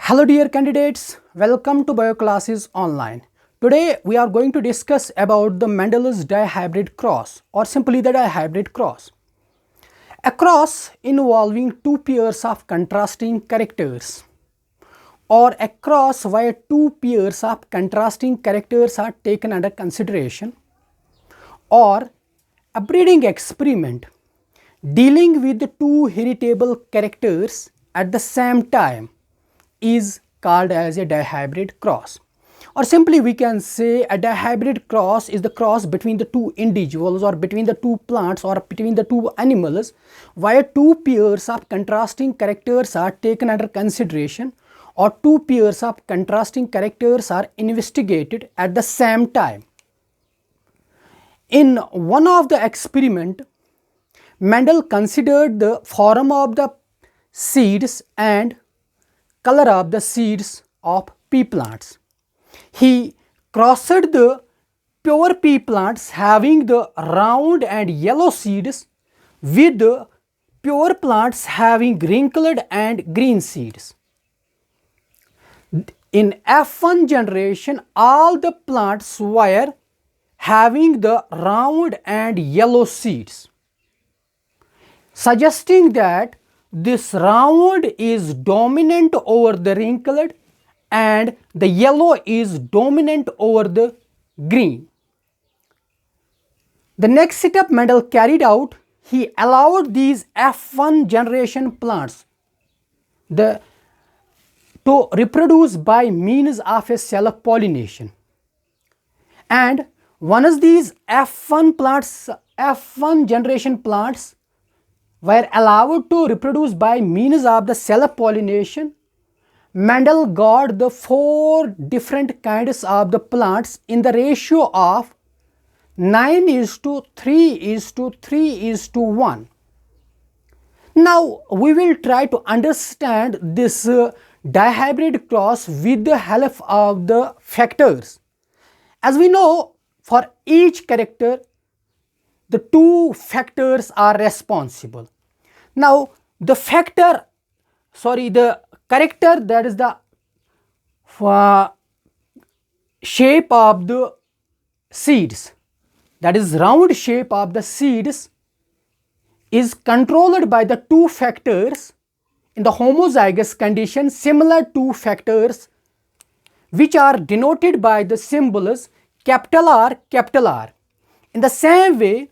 Hello dear candidates, welcome to Bio Classes Online. Today we are going to discuss about the Mendel's dihybrid cross or simply the dihybrid cross. A cross involving two pairs of contrasting characters or a cross where two pairs of contrasting characters are taken under consideration, or a breeding experiment dealing with the two heritable characters at the same time is called as a dihybrid cross. Or simply we can say a dihybrid cross is the cross between the two individuals or between the two plants or between the two animals where two pairs of contrasting characters are taken under consideration or two pairs of contrasting characters are investigated at the same time. In one of the experiment, Mendel considered the form of the seeds and color of the seeds of pea plants. He crossed the pure pea plants having the round and yellow seeds with the pure plants having wrinkled and green seeds. In F1 generation, all the plants were having the round and yellow seeds, suggesting that this round is dominant over the wrinkled and the yellow is dominant over the green. The next setup Mendel carried out, he allowed these F1 generation plants to reproduce by means of a self-pollination. And once these F1 generation plants were allowed to reproduce by means of the self-pollination, Mendel got the 4 different kinds of the plants in the ratio of 9:3:3:1. Now we will try to understand this dihybrid cross with the help of the factors. As we know, for each character, the 2 factors are responsible. Now the character that is the shape of the seeds, that is round shape of the seeds, is controlled by the 2 factors in the homozygous condition, similar 2 factors which are denoted by the symbols capital R, capital R. In the same way,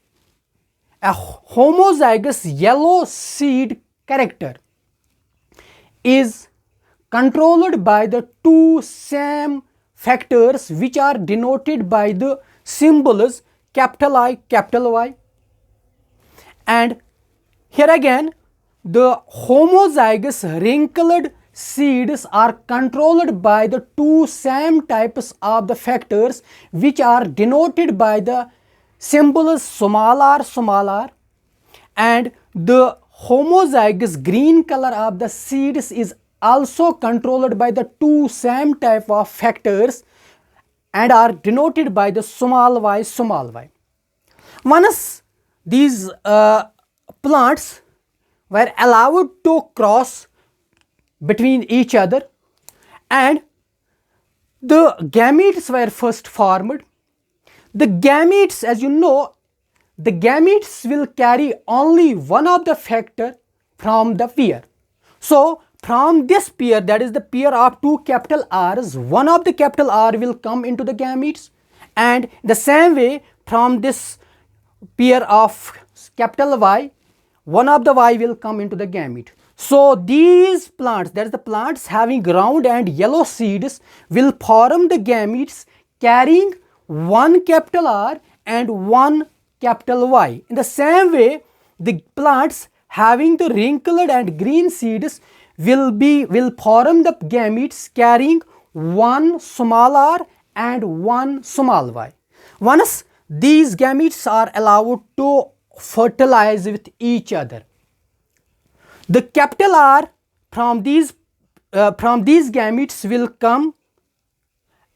a homozygous yellow seed character is controlled by the 2 same factors which are denoted by the symbols capital I, capital Y. And here again, the homozygous wrinkled seeds are controlled by the 2 same types of the factors which are denoted by the symbols small r, small r. And the homozygous green color of the seeds is also controlled by the 2 same type of factors and are denoted by the small y, small y. Once these plants were allowed to cross between each other and the gametes were first formed. The gametes, as you know, the gametes will carry only one of the factor from the pair. So from this pair, that is the pair of 2 capital R's, one of the capital R will come into the gametes, and the same way from this pair of capital Y, one of the Y will come into the gamete. So these plants, that is the plants having round and yellow seeds, will form the gametes carrying one capital R and one capital Y. In the same way, the plants having the wrinkled and green seeds will form the gametes carrying one small r and one small y. Once these gametes are allowed to fertilize with each other, the capital R from these gametes will come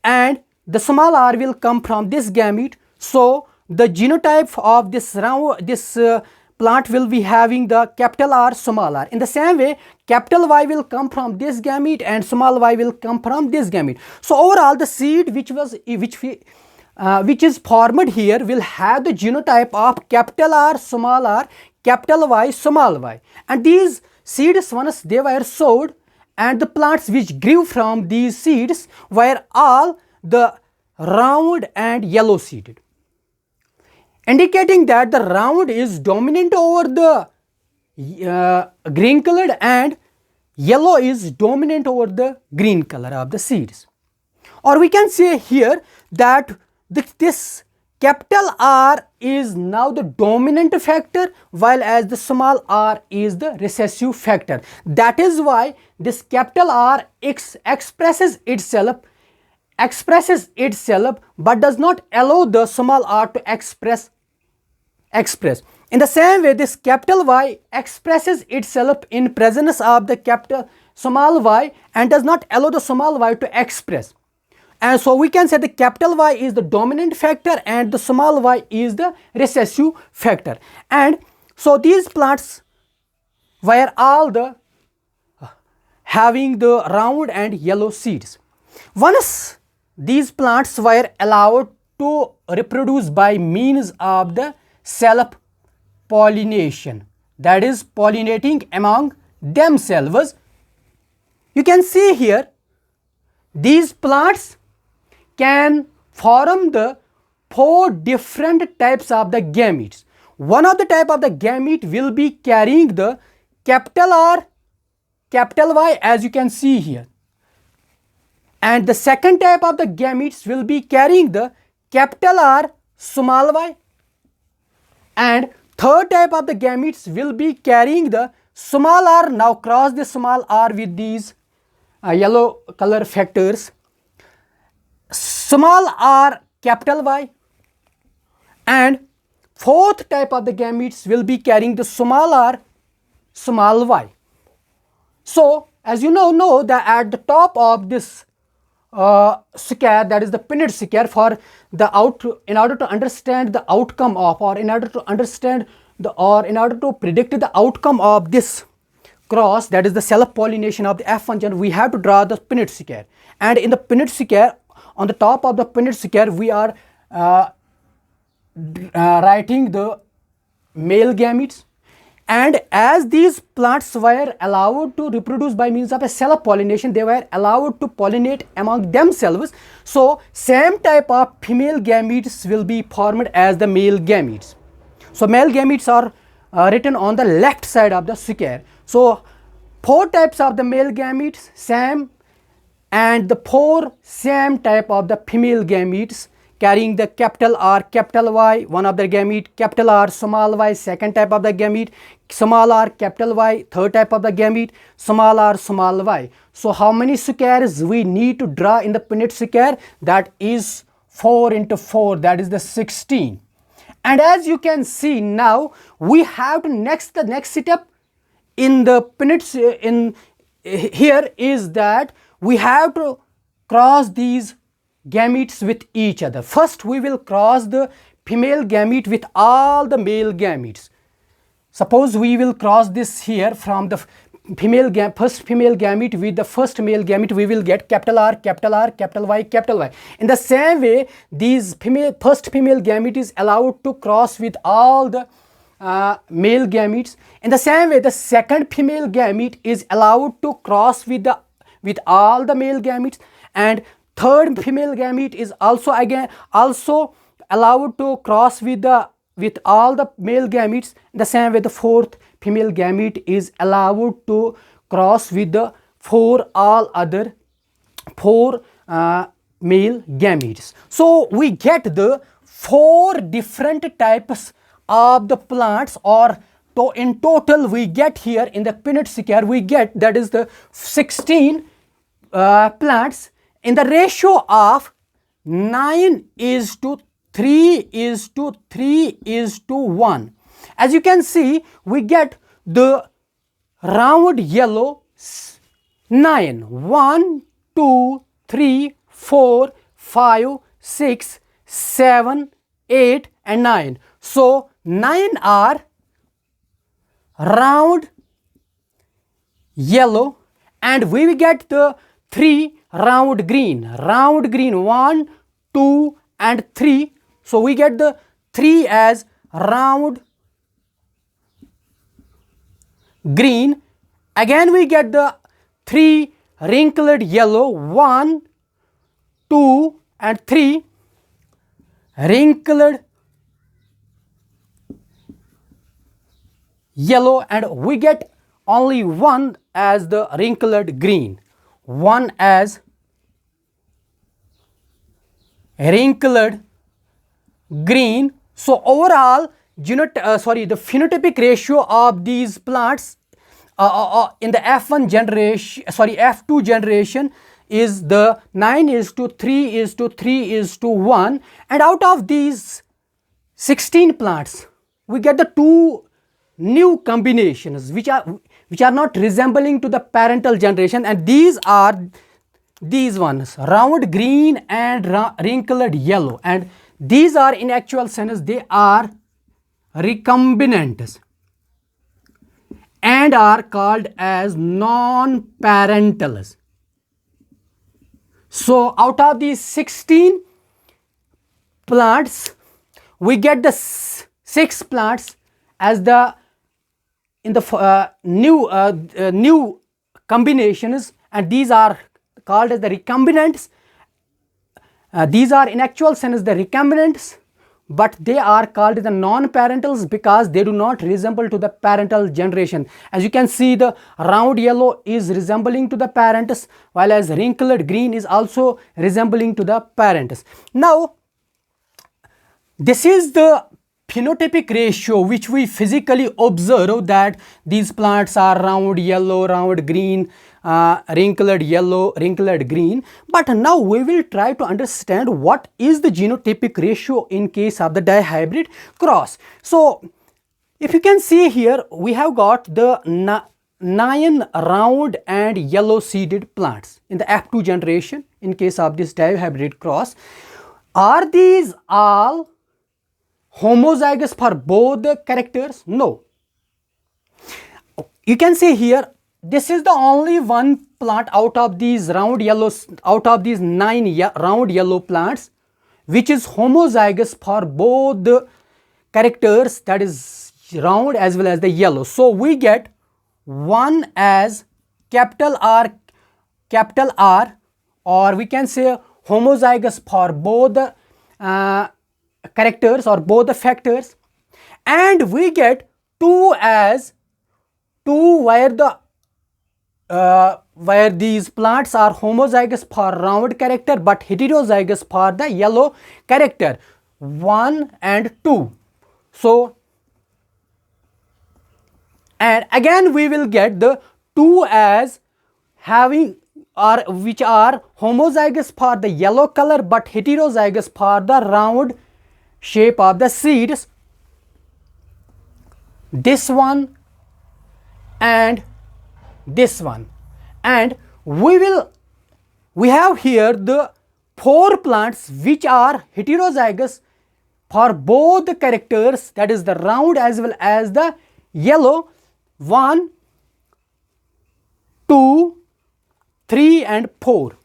and the small r will come from this gamete. So the genotype of this plant will be having the capital R, small r. In the same way, capital Y will come from this gamete and small y will come from this gamete. So overall, the seed which is formed here will have the genotype of capital R, capital Y, small y. And these seeds, once they were sowed, and the plants which grew from these seeds were all the round and yellow seeded, indicating that the round is dominant over the green colored and yellow is dominant over the green color of the seeds. Or we can say here that this capital R is now the dominant factor, while as the small r is the recessive factor. That is why this capital R expresses itself but does not allow the small r to express. In the same way, this capital Y expresses itself in presence of the capital small y and does not allow the small y to express. And so we can say the capital Y is the dominant factor and the small y is the recessive factor. And so these plants were all the having the round and yellow seeds. Once these plants were allowed to reproduce by means of the self-pollination, that is pollinating among themselves, you can see here these plants can form the 4 different types of the gametes. One of the type of the gamete will be carrying the capital R, capital Y, as you can see here. And the second type of the gametes will be carrying the capital R, small y. And third type of the gametes will be carrying the small r. Now cross the small r with these yellow color factors. Small r, capital Y. And fourth type of the gametes will be carrying the small r, small y. So as you know that at the top of this CSIR, that is the Punnett CSIR, for the in order to understand the outcome of, or in order to understand the, or in order to predict the outcome of this cross, that is the self-pollination of the F1 gene, we have to draw the Punnett CSIR. And in the Punnett CSIR, on the top of the Punnett CSIR, we are writing the male gametes. And as these plants were allowed to reproduce by means of a self-pollination, they were allowed to pollinate among themselves. So same type of female gametes will be formed as the male gametes. So male gametes are written on the left side of the CSIR. So 4 types of the male gametes, same, and the 4 same type of the female gametes carrying the capital R, capital Y, one of the gamete, capital R, small y, second type of the gamete, small r, capital Y, third type of the gamete, small r, small y. So how many CSIRs we need to draw in the Punnett CSIR? That is 4 into 4, that is the 16. And as you can see now, we have to the next step in the Punnett here is that we have to cross these gametes with each other. First we will cross the female gamete with all the male gametes. Suppose we will cross this here from the first female gamete with the first male gamete, we will get capital R, capital Y, capital Y. In the same way, these first female gamete is allowed to cross with all the male gametes. In the same way, the second female gamete is allowed to cross with all the male gametes, and third female gamete is also allowed to cross with all the male gametes. In the same way, the fourth female gamete is allowed to cross with the all other 4 male gametes. So we get the 4 different types of the plants, or in total we get here in the Punnett CSIR we get, that is the 16 plants in the ratio of 9:3:3:1. As you can see, we get the round yellow 9. 1, 2, 3, 4, 5, 6, 7, 8 and 9. So 9 are round yellow, and we will get the 3 round green, 1, 2 and 3. So we get the 3 as round green. Again we get the 3 wrinkled yellow, 1, 2 and 3 wrinkled yellow, and we get only 1 as the wrinkled green, 1 as wrinkled green. So overall the phenotypic ratio of these plants in the F1 generation, F2 generation is the 9:3:3:1, and out of these 16 plants we get the 2 new combinations which are not resembling to the parental generation, and these are these ones, round green and wrinkled yellow, and these are in actual sense they are recombinants and are called as non-parentals. So out of these 16 plants we get the 6 plants as the new combinations, and these are called as the recombinants. These are in actual sense the recombinants, but they are called the non-parentals because they do not resemble to the parental generation. As you can see, the round yellow is resembling to the parents, while as wrinkled green is also resembling to the parents. Now this is the phenotypic ratio which we physically observe, that these plants are round yellow, round green, wrinkled yellow, wrinkled green. But now we will try to understand what is the genotypic ratio in case of the dihybrid cross. So if you can see here, we have got the 9 round and yellow seeded plants in the F2 generation in case of this dihybrid cross. Are these all homozygous for both the characters? No. You can see here, this is the only one plant out of these round yellows, out of these 9 round yellow plants, which is homozygous for both the characters, that is round as well as the yellow. So we get 1 as capital R, or we can say homozygous for both the characters or both the factors, and we get 2 as 2 where these plants are homozygous for round character but heterozygous for the yellow character, 1 and 2. So and again we will get the 2 as having or which are homozygous for the yellow color but heterozygous for the round shape of the seeds, this one and this one. And we have here the 4 plants which are heterozygous for both the characters, that is the round as well as the yellow, 1, 2, 3 and 4.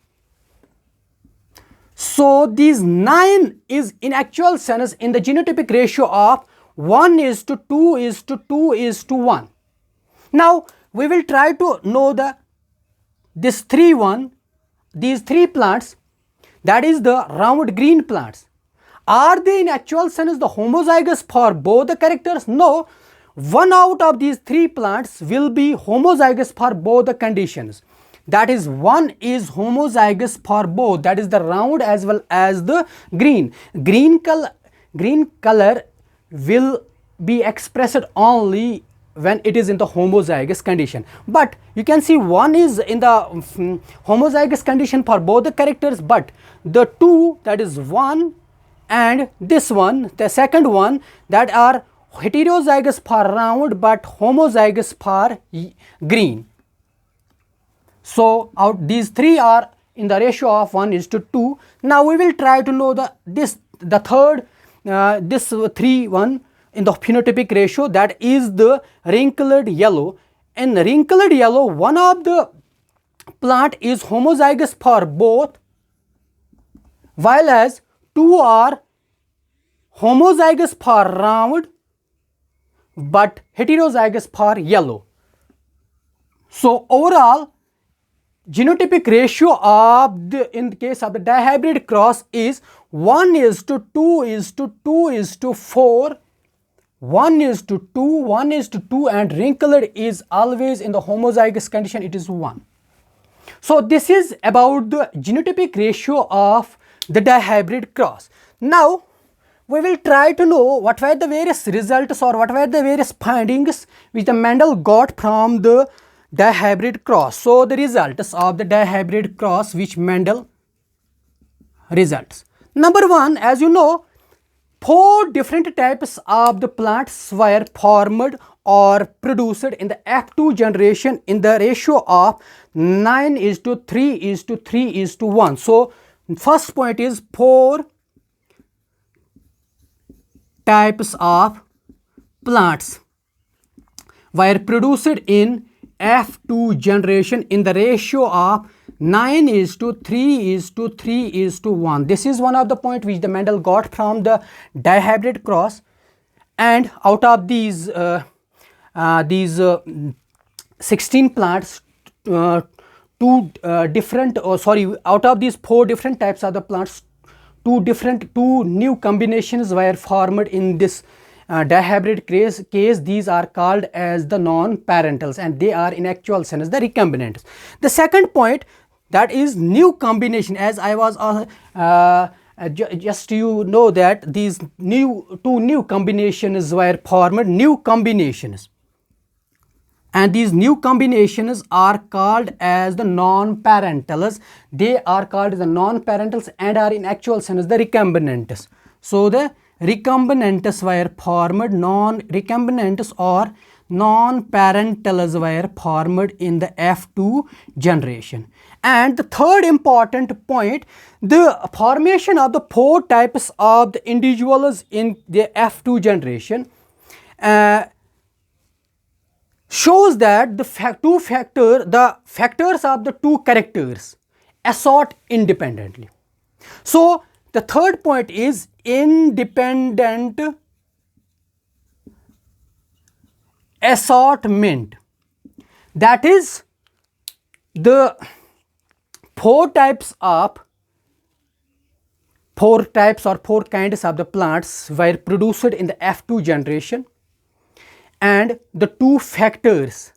So these 9 is in actual sense in the genotypic ratio of 1:2:2:1. Now we will try to know these 3 plants, that is the round green plants. Are they in actual sense the homozygous for both the characters? No. 1 out of these 3 plants will be homozygous for both the conditions. That is, 1 is homozygous for both, that is the round as well as the green. Green color will be expressed only when it is in the homozygous condition. But you can see 1 is in the homozygous condition for both the characters, but the 2, that is 1 and this one, the second one, that are heterozygous for round but homozygous for green. So these 3 are in the ratio of 1:2. Now we will try to know this 3 one in the phenotypic ratio, that is the wrinkled yellow. In wrinkled yellow, one of the plant is homozygous for both, while as two are homozygous for round but heterozygous for yellow. So overall genotypic ratio of the, in the case of the dihybrid cross, is 1:2:2:4, 1:2, 1:2, and wrinkled is always in the homozygous condition, it is 1. So this is about the genotypic ratio of the dihybrid cross. Now we will try to know what were the various results or what were the various findings which the Mendel got from the dihybrid cross. So the results of the dihybrid cross which Mendel results. Number one, as you know, 4 different types of the plants were formed or produced in the F2 generation in the ratio of 9:3:3:1. So first point is 4 types of plants were produced in F2 generation in the ratio of 9:3:3:1. This is one of the point which the Mendel got from the dihybrid cross, and out of these 16 plants, out of these 4 different types of the plants, two new combinations were formed in this dihybrid case. These are called as the non-parentals, and they are in actual sense the recombinants. The second point, that is new combination, as I was just you know that these two new combinations were formed, new combinations, and these new combinations are called as the non-parentals. They are called the non-parentals and are in actual sense the recombinants. So the recombinants were formed, recombinants or non-parentals were formed in the F2 generation. And the third important point, the formation of the 4 types of the individuals in the F2 generation shows that the factors of the 2 characters assort independently. So the third point is independent assortment. That is, the 4 types or 4 kinds of the plants were produced in the F2 generation, and the 2 factors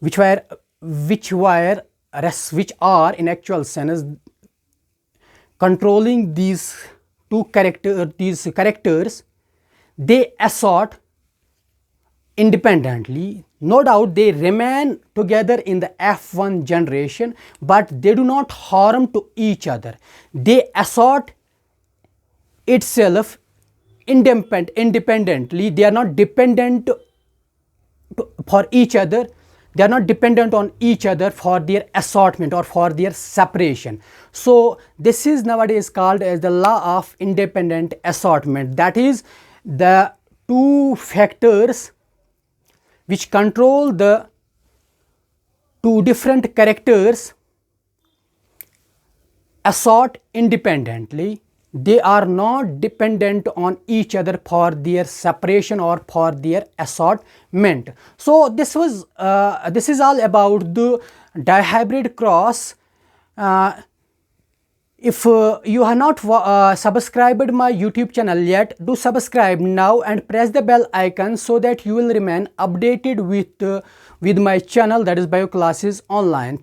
which are in actual sense controlling these characters, they assort independently. No doubt they remain together in the F1 generation, but they do not harm to each other. They assort itself independently. They are not dependent for each other. They are not dependent on each other for their assortment or for their separation. So this is nowadays called as the law of independent assortment. That is, the 2 factors which control the 2 different characters assort independently. They are not dependent on each other for their separation or for their assortment. So this is all about the dihybrid cross. If you have not subscribed my YouTube channel yet, do subscribe now and press the bell icon so that you will remain updated with my channel, that is Bio Classes Online.